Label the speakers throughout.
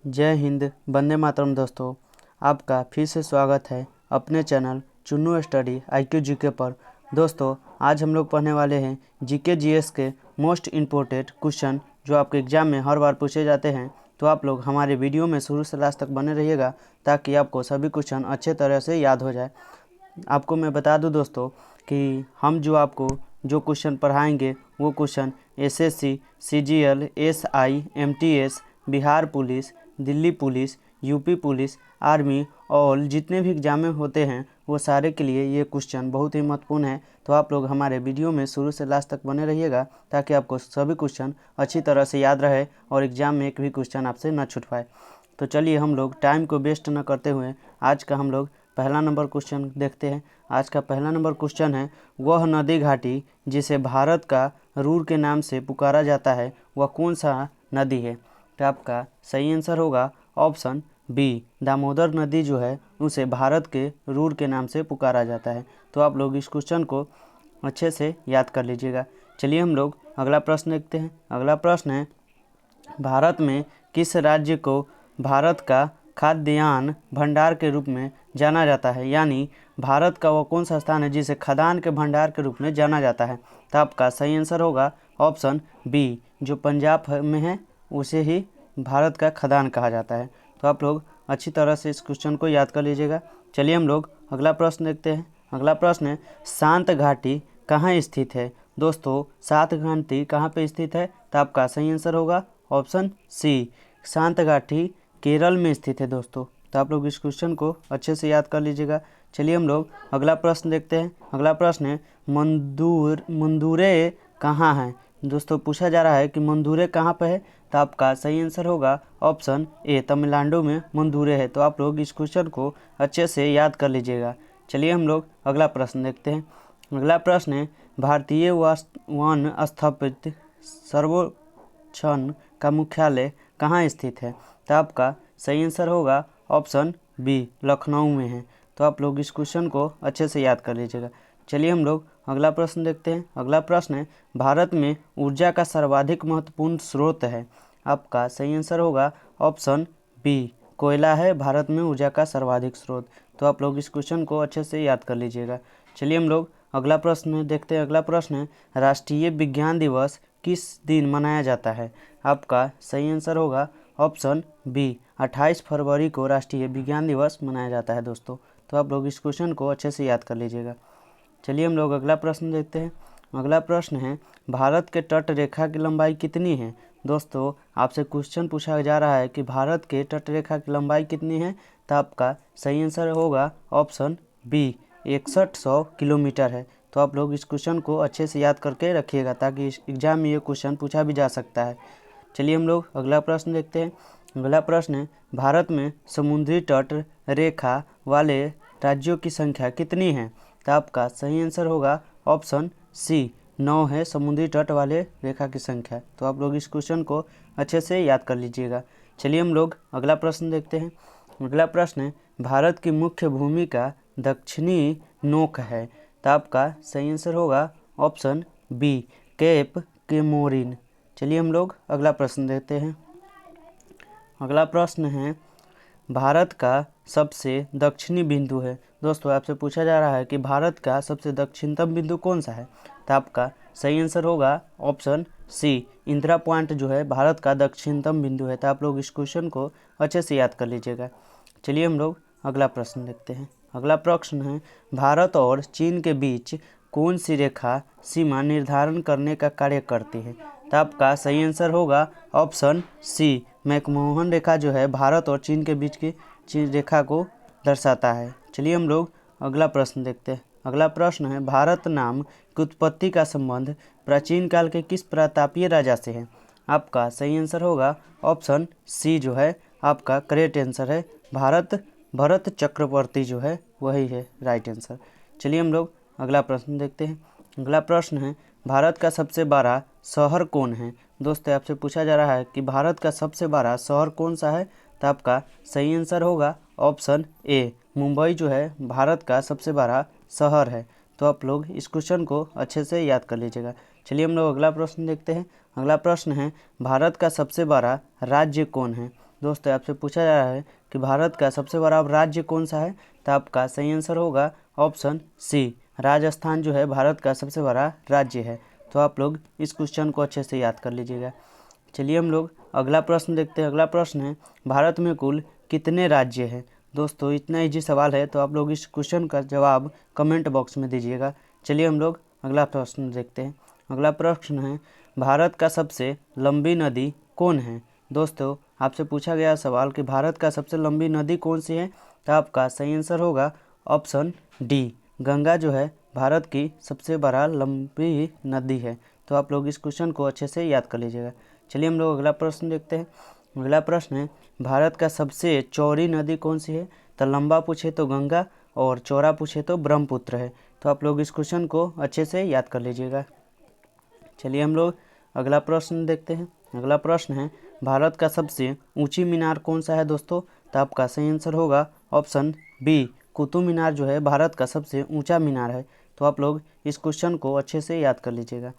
Speaker 1: जय हिंद, वंदे मातरम। दोस्तों, आपका फिर से स्वागत है अपने channel Chunnu study IQ GK पर। दोस्तों, आज हम लोग पढ़ने वाले हैं जीके जीएस के मोस्ट इम्पोर्टेंट क्वेश्चन जो आपके एग्जाम में हर बार पूछे जाते हैं। तो आप लोग हमारे वीडियो में शुरू से लास्ट तक बने रहिएगा ताकि आपको सभी क्वेश्चन अच्छे तरह से याद हो जाए। आपको मैं बता दूं दोस्तों कि हम आपको जो क्वेश्चन पढ़ाएंगे वो question SSC, CGL, SI, MTS, Bihar police, Delhi police, UP police, army और जितने भी एग्जाम में होते हैं वो सारे के लिए ये क्वेश्चन बहुत ही महत्वपूर्ण है। तो आप लोग हमारे वीडियो में शुरू से लास्ट तक बने रहिएगा ताकि आपको सभी क्वेश्चन अच्छी तरह से याद रहे और एग्जाम में एक भी क्वेश्चन आपसे न छूट पाए। तो चलिए हम लोग टाइम को वेस्ट न करते हुए आज का हम लोग पहला नंबर क्वेश्चन देखते हैं। आज का पहला नंबर क्वेश्चन है, वह नदी घाटी जिसे भारत का रूर के नाम से पुकारा जाता है वह कौन सा नदी है? तो आपका सही आंसर होगा ऑप्शन बी, दामोदर नदी जो है उसे भारत के रूर के नाम से पुकारा जाता है। तो आप लोग इस क्वेश्चन को अच्छे से याद कर लीजिएगा। चलिए हम लोग अगला प्रश्न देखते हैं। अगला प्रश्न है, भारत में किस राज्य को भारत का खाद्यान्न भंडार के रूप में जाना जाता है? यानी भारत का वो कौन सा स्थान है जिसे खाद्यान्न के भंडार के रूप में जाना जाता है? तो आपका सही आंसर होगा ऑप्शन बी, जो पंजाब में है उसे ही भारत का खाद्यान्न कहा जाता है। तो आप लोग अच्छी तरह से इस क्वेश्चन को याद कर लीजिएगा। चलिए हम लोग अगला प्रश्न देखते हैं। अगला प्रश्न है, शांत घाटी कहाँ स्थित है? दोस्तों, शांत घाटी कहाँ पे स्थित है? तो आपका सही आंसर होगा ऑप्शन सी, शांत घाटी केरल में स्थित है दोस्तों। तो आप लोग इस क्वेश्चन को अच्छे से याद कर लीजिएगा। चलिए हम लोग अगला प्रश्न देखते हैं। अगला प्रश्न है, मंदुरे कहाँ है? दोस्तों, पूछा जा रहा है कि मंदुरे कहाँ पे है? तो आपका सही आंसर होगा ऑप्शन ए, तमिलनाडु में मंदुरे है। तो आप लोग इस क्वेश्चन को अच्छे से याद कर लीजिएगा। चलिए हम लोग अगला प्रश्न देखते हैं। अगला प्रश्न है, भारतीय वन स्थापित सर्वेक्षण का मुख्यालय कहाँ स्थित है? तो आपका सही आंसर होगा ऑप्शन बी, लखनऊ में है। तो आप लोग इस क्वेश्चन को अच्छे से याद कर लीजिएगा। चलिए हम लोग अगला प्रश्न देखते हैं। अगला प्रश्न है, भारत में ऊर्जा का सर्वाधिक महत्वपूर्ण स्रोत है? आपका सही आंसर होगा ऑप्शन बी, कोयला है भारत में ऊर्जा का सर्वाधिक स्रोत। तो आप लोग इस क्वेश्चन को अच्छे से याद कर लीजिएगा। चलिए हम लोग अगला प्रश्न देखते हैं। अगला प्रश्न है, राष्ट्रीय विज्ञान दिवस किस दिन मनाया जाता है? आपका सही आंसर होगा ऑप्शन बी, 28 फरवरी को राष्ट्रीय विज्ञान दिवस मनाया जाता है दोस्तों। तो आप लोग इस क्वेश्चन को अच्छे से याद कर लीजिएगा। चलिए हम लोग अगला प्रश्न देखते हैं। अगला प्रश्न है, भारत के तट रेखा की लंबाई कितनी है? दोस्तों, आपसे क्वेश्चन पूछा जा रहा है कि भारत के तट रेखा की लंबाई कितनी है? तो आपका सही आंसर होगा ऑप्शन बी, 6100 किलोमीटर है। तो आप लोग इस क्वेश्चन को अच्छे से याद करके रखिएगा ताकि इस एग्जाम में ये क्वेश्चन पूछा भी जा सकता है। चलिए हम लोग अगला प्रश्न देखते हैं। अगला प्रश्न है, भारत में समुद्री तट रेखा वाले राज्यों की संख्या कितनी है? तो आपका सही आंसर होगा ऑप्शन सी, 9 है समुद्री तट वाले रेखा की संख्या। तो आप लोग इस क्वेश्चन को अच्छे से याद कर लीजिएगा। चलिए हम लोग अगला प्रश्न देखते हैं। अगला प्रश्न है, भारत की मुख्य भूमि का दक्षिणी नोक है? तो आपका सही आंसर होगा ऑप्शन बी, केप केमोरिन। चलिए हम लोग अगला प्रश्न देखते हैं। अगला प्रश्न है, भारत का सबसे दक्षिणी बिंदु है? दोस्तों, आपसे पूछा जा रहा है कि भारत का सबसे दक्षिणतम बिंदु कौन सा है? तो आपका सही आंसर होगा ऑप्शन सी, इंदिरा पॉइंट जो है भारत का दक्षिणतम बिंदु है। तो आप लोग इस क्वेश्चन को अच्छे से याद कर लीजिएगा। चलिए हम लोग अगला प्रश्न देखते हैं। अगला प्रश्न है, भारत और चीन के बीच कौन सी रेखा सीमा निर्धारण करने का कार्य करती है? तो आपका सही आंसर होगा ऑप्शन सी, मैकमोहन रेखा जो है भारत और चीन के बीच की रेखा को दर्शाता है। चलिए हम लोग अगला प्रश्न देखते हैं। अगला प्रश्न है, भारत नाम की उत्पत्ति का संबंध प्राचीन काल के किस प्रतापीय राजा से है? आपका सही आंसर होगा ऑप्शन सी, जो है आपका करेक्ट आंसर है, भरत चक्रवर्ती जो है वही है राइट आंसर। चलिए हम लोग अगला प्रश्न देखते हैं। अगला प्रश्न है, भारत का सबसे बड़ा शहर कौन है? दोस्तों, आपसे पूछा जा रहा है कि भारत का सबसे बड़ा शहर कौन सा है? तो आपका सही आंसर होगा ऑप्शन ए, मुंबई जो है भारत का सबसे बड़ा शहर है। तो आप लोग इस क्वेश्चन को अच्छे से याद कर लीजिएगा। चलिए हम लोग अगला प्रश्न देखते हैं। अगला प्रश्न है, भारत का सबसे बड़ा राज्य कौन है? दोस्तों आपसे पूछा जा रहा है कि भारत का सबसे बड़ा राज्य कौन सा है, तो आपका सही आंसर होगा ऑप्शन सी, राजस्थान जो है भारत का सबसे बड़ा राज्य है। तो आप लोग इस क्वेश्चन को अच्छे से याद कर लीजिएगा। चलिए हम लोग अगला प्रश्न देखते हैं। अगला प्रश्न है, भारत में कुल कितने राज्य हैं। दोस्तों इतना इजी सवाल है, तो आप लोग इस क्वेश्चन का जवाब कमेंट बॉक्स में दीजिएगा। चलिए हम लोग अगला प्रश्न देखते हैं। अगला प्रश्न है, भारत का सबसे लंबी नदी कौन है। दोस्तों आपसे पूछा गया सवाल कि भारत का सबसे लंबी नदी कौन सी है, तो आपका सही आंसर होगा ऑप्शन डी, गंगा जो है भारत की सबसे बड़ा लंबी नदी है। तो आप लोग इस क्वेश्चन को अच्छे से याद कर लीजिएगा। चलिए हम लोग अगला प्रश्न देखते हैं। अगला प्रश्न है, भारत का सबसे चौड़ी नदी कौन सी है। तो लंबा पूछे तो गंगा और चौड़ा पूछे तो ब्रह्मपुत्र है। तो आप लोग इस क्वेश्चन को अच्छे से याद कर लीजिएगा। चलिए हम लोग अगला प्रश्न देखते हैं। अगला प्रश्न है, भारत का सबसे ऊंची मीनार कौन सा है दोस्तों। तो आपका सही आंसर होगा ऑप्शन बी, कुतुब मीनार जो है भारत का सबसे ऊंचा मीनार है। तो आप लोग इस क्वेश्चन को अच्छे से याद कर लीजिएगा।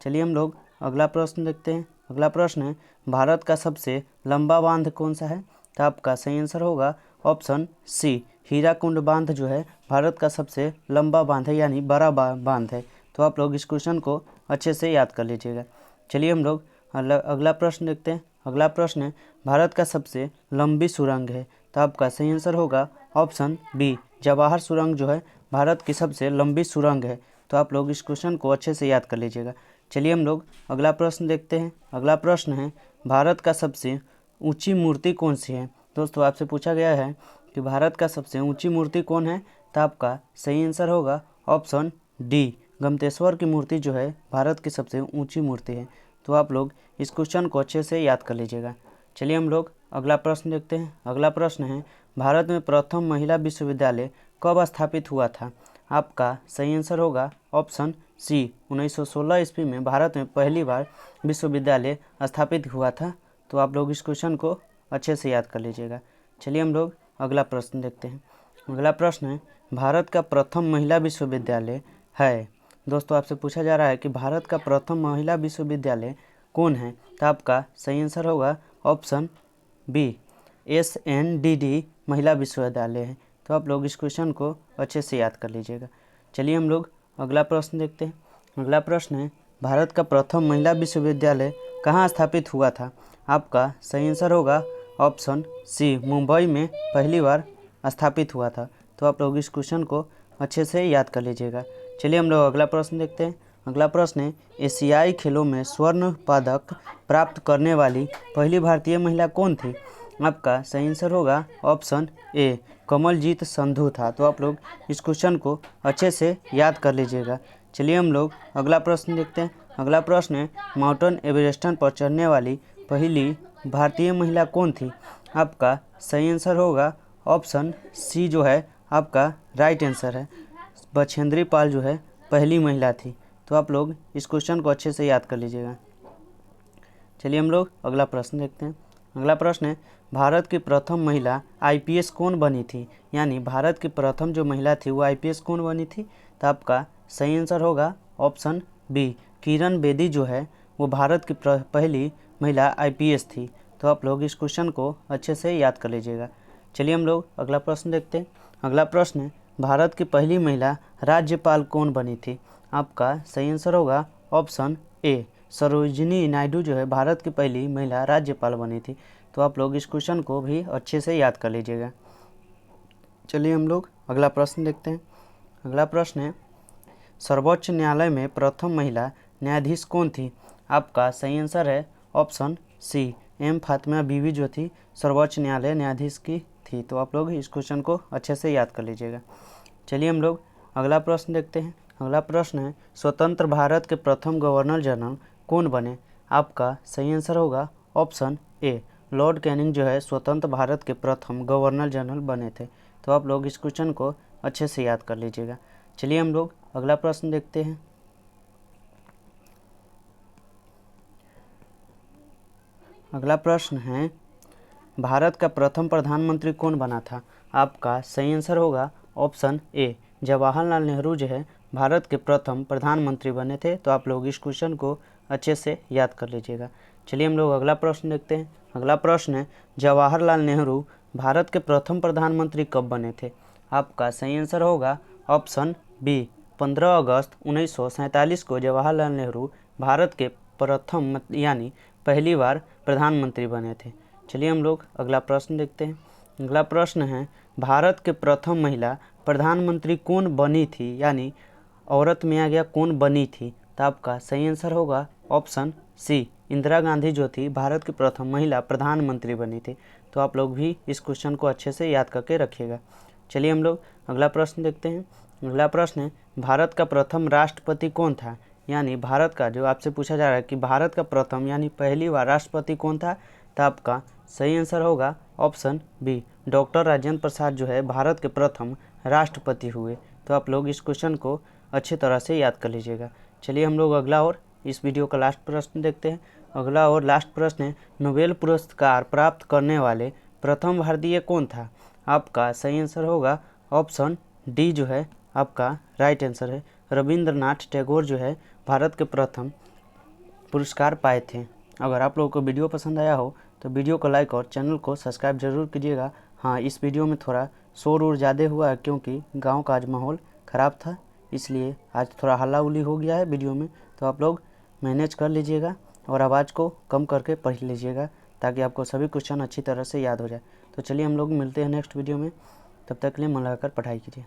Speaker 1: चलिए हम लोग अगला प्रश्न देखते हैं। अगला प्रश्न है, भारत का सबसे लंबा बांध कौन सा है। तो आपका सही आंसर होगा ऑप्शन सी, हीराकुंड बांध जो है भारत का सबसे लंबा बांध है, यानी बड़ा बांध है। तो आप लोग इस क्वेश्चन को अच्छे से याद कर लीजिएगा। चलिए हम लोग अगला प्रश्न देखते हैं। अगला प्रश्न है, भारत का सबसे लंबी सुरंग है। तो आपका सही आंसर होगा ऑप्शन बी, जवाहर सुरंग जो है भारत की सबसे लंबी सुरंग है। तो आप लोग इस क्वेश्चन को अच्छे से याद कर लीजिएगा। चलिए हम लोग अगला प्रश्न देखते हैं। अगला प्रश्न है, भारत का सबसे ऊंची मूर्ति कौन सी है। दोस्तों आपसे पूछा गया है कि भारत का सबसे ऊंची मूर्ति कौन है। तो आपका सही आंसर होगा ऑप्शन डी, गमतेश्वर की मूर्ति जो है भारत की सबसे ऊंची मूर्ति है। तो आप लोग इस क्वेश्चन को अच्छे से याद कर लीजिएगा। चलिए हम लोग अगला प्रश्न देखते हैं। अगला प्रश्न है, भारत में प्रथम महिला विश्वविद्यालय कब स्थापित हुआ था। आपका सही आंसर होगा ऑप्शन सी, 1916 ईस्वी में भारत में पहली बार विश्वविद्यालय स्थापित हुआ था। तो आप लोग इस क्वेश्चन को अच्छे से याद कर लीजिएगा। चलिए हम लोग अगला प्रश्न देखते हैं। अगला प्रश्न है, भारत का प्रथम महिला विश्वविद्यालय है। दोस्तों आपसे पूछा जा रहा है कि भारत का प्रथम महिला विश्वविद्यालय कौन है। तो आपका सही आंसर होगा ऑप्शन बी, SNDD महिला विश्वविद्यालय है। तो आप लोग इस क्वेश्चन को अच्छे से याद कर लीजिएगा। चलिए हम लोग अगला प्रश्न देखते हैं। अगला प्रश्न है, भारत का प्रथम महिला विश्वविद्यालय कहाँ स्थापित हुआ था। आपका सही आंसर होगा ऑप्शन सी, मुंबई में पहली बार स्थापित हुआ था। तो आप लोग इस क्वेश्चन को अच्छे से याद कर लीजिएगा। चलिए हम लोग अगला प्रश्न देखते हैं। अगला प्रश्न है, एशियाई खेलों में स्वर्ण पदक प्राप्त करने वाली पहली भारतीय महिला कौन थी। आपका सही आंसर होगा ऑप्शन ए, कमलजीत संधू था। तो आप लोग इस क्वेश्चन को अच्छे से याद कर लीजिएगा। चलिए हम लोग अगला प्रश्न देखते हैं। अगला प्रश्न है, माउंटेन एवरेस्ट पर चढ़ने वाली पहली भारतीय महिला कौन थी। आपका सही आंसर होगा ऑप्शन सी जो है आपका राइट आंसर है, बछेंद्री पाल जो है पहली महिला थी। तो आप लोग इस क्वेश्चन को अच्छे से याद कर लीजिएगा। चलिए हम लोग अगला प्रश्न देखते हैं। अगला प्रश्न है, भारत की प्रथम महिला IPS कौन बनी थी। यानी भारत की प्रथम जो महिला थी वो IPS कौन बनी थी। तो आपका सही आंसर होगा ऑप्शन बी, किरण बेदी जो है वो भारत की पहली महिला IPS थी। तो आप लोग इस क्वेश्चन को अच्छे से याद कर लीजिएगा। चलिए हम लोग अगला प्रश्न देखते हैं। अगला प्रश्न है, भारत की पहली महिला राज्यपाल कौन बनी थी। आपका सही आंसर होगा ऑप्शन ए, सरोजिनी नायडू जो है भारत की पहली महिला राज्यपाल बनी थी। तो आप लोग इस क्वेश्चन को भी अच्छे से याद कर लीजिएगा। चलिए हम लोग अगला प्रश्न देखते हैं। अगला प्रश्न है, सर्वोच्च न्यायालय में प्रथम महिला न्यायाधीश कौन थी। आपका सही आंसर है ऑप्शन सी, M फातिमा बीवी जो थी सर्वोच्च न्यायालय न्यायाधीश की थी। तो आप लोग इस क्वेश्चन को अच्छे से याद कर लीजिएगा। चलिए हम लोग अगला प्रश्न देखते हैं। अगला प्रश्न है, स्वतंत्र भारत के प्रथम गवर्नर जनरल कौन बने। आपका सही आंसर होगा ऑप्शन ए, लॉर्ड कैनिंग जो है स्वतंत्र भारत के प्रथम गवर्नर जनरल बने थे। तो आप लोग इस क्वेश्चन को अच्छे से याद कर लीजिएगा। चलिए हम लोग अगला प्रश्न देखते हैं। अगला प्रश्न है, भारत का प्रथम प्रधानमंत्री कौन बना था। आपका सही आंसर होगा ऑप्शन ए, जवाहरलाल नेहरू जो है भारत के प्रथम प्रधानमंत्री बने थे। तो आप लोग इस क्वेश्चन को अच्छे से याद कर लीजिएगा। चलिए हम लोग अगला प्रश्न देखते हैं। अगला प्रश्न है, जवाहरलाल नेहरू भारत के प्रथम प्रधानमंत्री कब बने थे? आपका सही आंसर होगा ऑप्शन बी, 15 अगस्त 1947 को जवाहरलाल नेहरू भारत के प्रथम यानी पहली बार प्रधानमंत्री बने थे। चलिए हम लोग अगला प्रश्न देखते हैं। अगला प्रश्न है, भारत के प्रथम महिला प्रधानमंत्री कौन बनी थी, यानी औरत में आ गया कौन बनी थी? तो आपका सही आंसर होगा ऑप्शन सी, इंदिरा गांधी जो थी भारत की प्रथम महिला प्रधानमंत्री बनी थी। तो आप लोग भी इस क्वेश्चन को अच्छे से याद करके रखिएगा। चलिए हम लोग अगला प्रश्न देखते हैं। अगला प्रश्न है, भारत का प्रथम राष्ट्रपति कौन था? यानी भारत का जो आपसे पूछा जा रहा है कि भारत का प्रथम यानी पहली बार राष्ट्रपति कौन था? तो आपका सही आंसर होगा option B, doctor Rajendra Prasad जो है भारत के प्रथम राष्ट्रपति हुए। तो आप लोग इस क्वेश्चन को अच्छी तरह से याद कर लीजिएगा। चलिए हम लोग अगला और इस वीडियो का लास्ट प्रश्न देखते हैं। अगला और लास्ट प्रश्न है, नोबेल पुरस्कार प्राप्त करने वाले प्रथम भारतीय कौन था? आपका सही आंसर होगा ऑप्शन डी जो है आपका राइट आंसर है, रविंद्रनाथ टैगोर जो है भारत के प्रथम पुरस्कार पाए थे। अगर आप लोगों को वीडियो पसंद आया हो तो वीडियो को लाइक और चैनल को सब्सक्राइब जरूर कीजिएगा। हाँ, इस वीडियो में थोड़ा शोर और ज़्यादा हुआ है क्योंकि गांव का आज माहौल ख़राब था, इसलिए आज थोड़ा हल्ला उल्ली हो गया है वीडियो में। तो आप लोग मैनेज कर लीजिएगा और आवाज़ को कम करके पढ़ लीजिएगा ताकि आपको सभी क्वेश्चन अच्छी तरह से याद हो जाए। तो चलिए हम लोग मिलते हैं नेक्स्ट वीडियो में, तब तक के लिए मन लगाकर पढ़ाई कीजिए।